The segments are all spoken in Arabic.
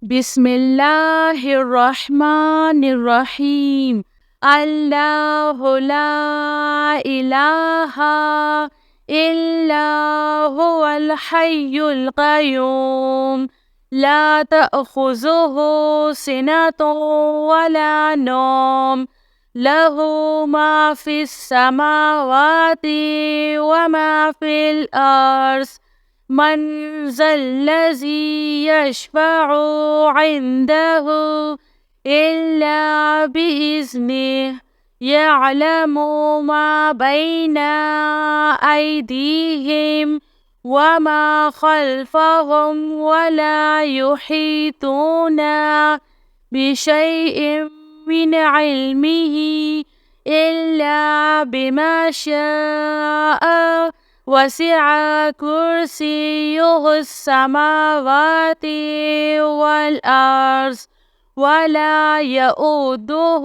بسم الله الرحمن الرحيم. الله لا إله إلا هو الحي القيوم لا تأخذه سنة ولا نوم له ما في السماوات وما في الأرض من ذا الذي يشفع عنده إلا بإذنه يعلم ما بين أيديهم وما خلفهم ولا يحيطون بشيء من علمه إلا بما شاء وسع كرسيه السماوات والأرض ولا يؤوده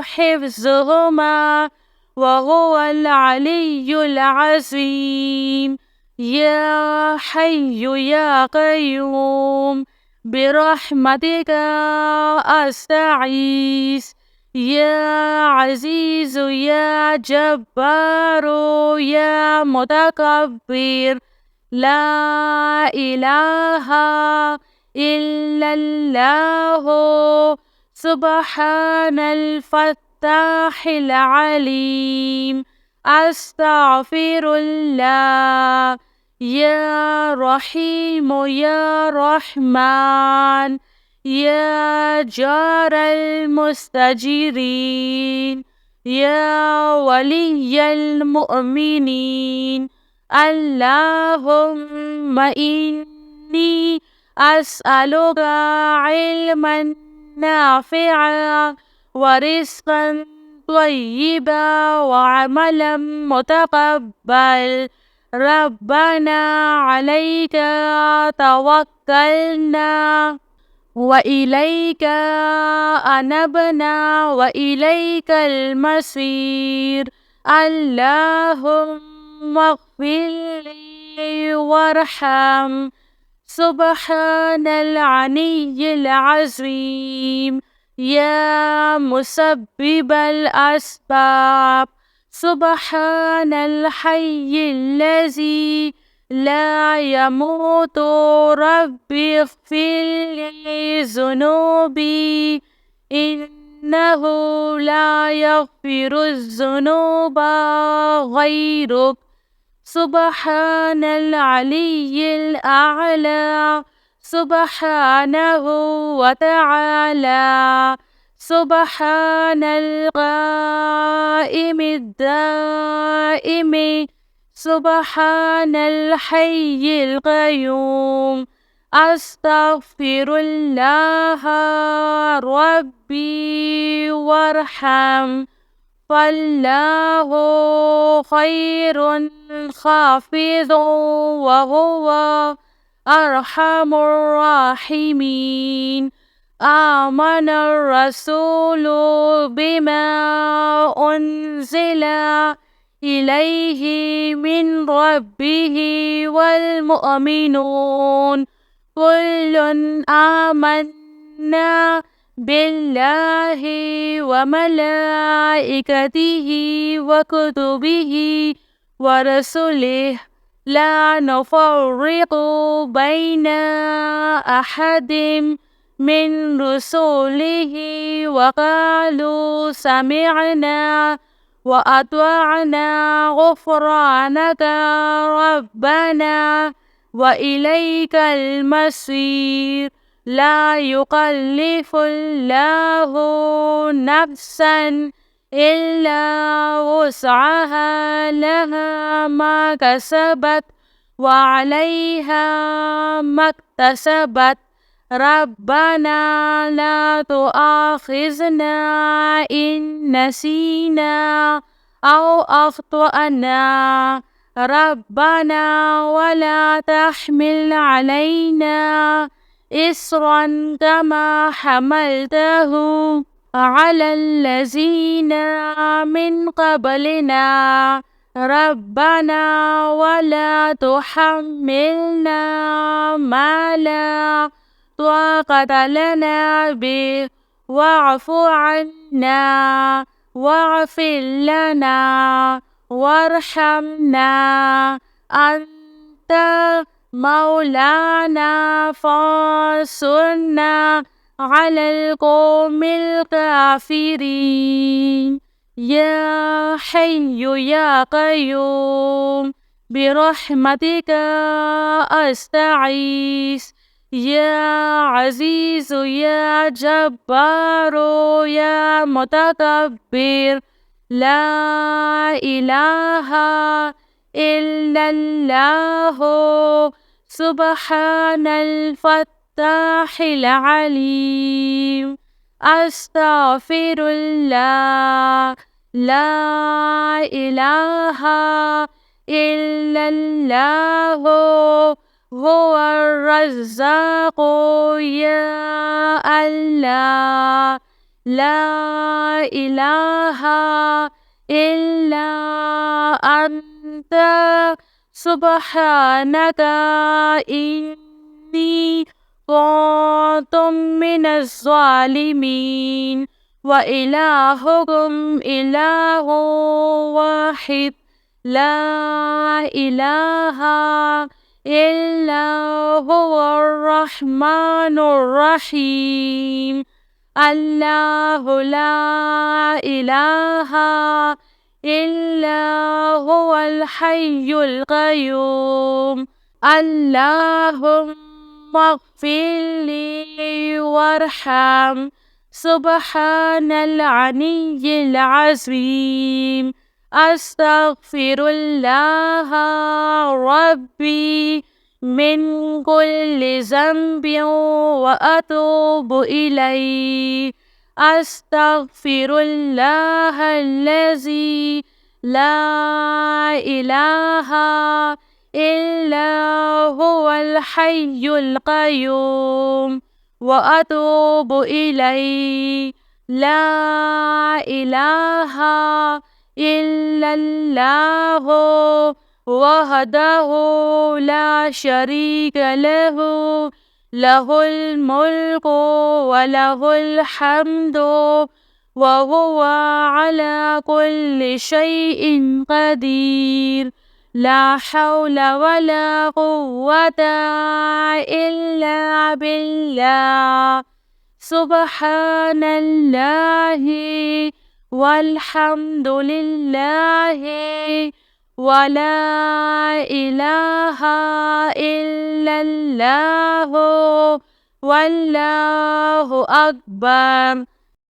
حفظهما وهو العلي العظيم. يا حي يا قيوم برحمتك أستعيذ. يا عزيز يا جبار يا متكبر لا إله إلا الله سبحان الفتاح العليم. أستغفر الله. يا رحيم يا رحمن يا جار المستجيرين يا ولي المؤمنين. اللهم إني أسألك علما نافعا ورزقا طيبا وعملا متقبل. ربنا عليك توكلنا وإليك أنبنا وإليك المصير. اللهم اغفر لي وارحم. سبحان العلي العظيم. يا مسبب الأسباب سبحان الحي الذي لا يموت. ربي اغفر لي ذنوبي إنه لا يغفر الذنوب غيرك. سبحان العلي الأعلى سبحانه وتعالى. سبحان القائم الدائم سبحان الحي القيوم. أستغفر الله ربي وارحم فالله خير خافض وهو أرحم الراحمين. آمن الرسول بما أنزل إليه من ربه والمؤمنون كل آمنا بالله وملائكته وكتبه ورسله لا نفرق بين أحد من رسله وقالوا سمعنا وأطعنا غفرانك ربنا وإليك المصير. لا يكلف الله نفسا إلا وسعها لها ما كسبت وعليها ما اكتسبت. ربنا لا تؤاخذنا إن نسينا أو أخطأنا. ربنا ولا تحمل علينا إصرا كما حملته على الذين من قبلنا. ربنا ولا تحملنا ما لا طاقة لنا به واعف عنا واغفر لنا وارحمنا أنت مولانا فانصرنا على القوم الكافرين يا حي يا قيوم برحمتك أستغيث يا عزيز يا جبار يا متكبر لا إله إلا الله سبحان الفتاح العليم أستغفر الله لا إله إلا الله هو الرزاق يا الله لا إله إلا أنت سبحانك إني كنت من الظالمين وإلهكم إله واحد لا إله إلا هو الرحمن الرحيم الله لا إله إلا هو الحي القيوم اللهم اغفر لي وارحم سبحان العلي العظيم أستغفر الله ربي من كل ذنب وأتوب إليه أستغفر الله الذي لا إله إلا هو الحي القيوم وأتوب إليه لا إله إلا الله وحده لا شريك له له الملك وله الحمد وهو على كل شيء قدير لا حول ولا قوة إلا بالله سبحان الله والحمد لله ولا إله إلا الله والله أكبر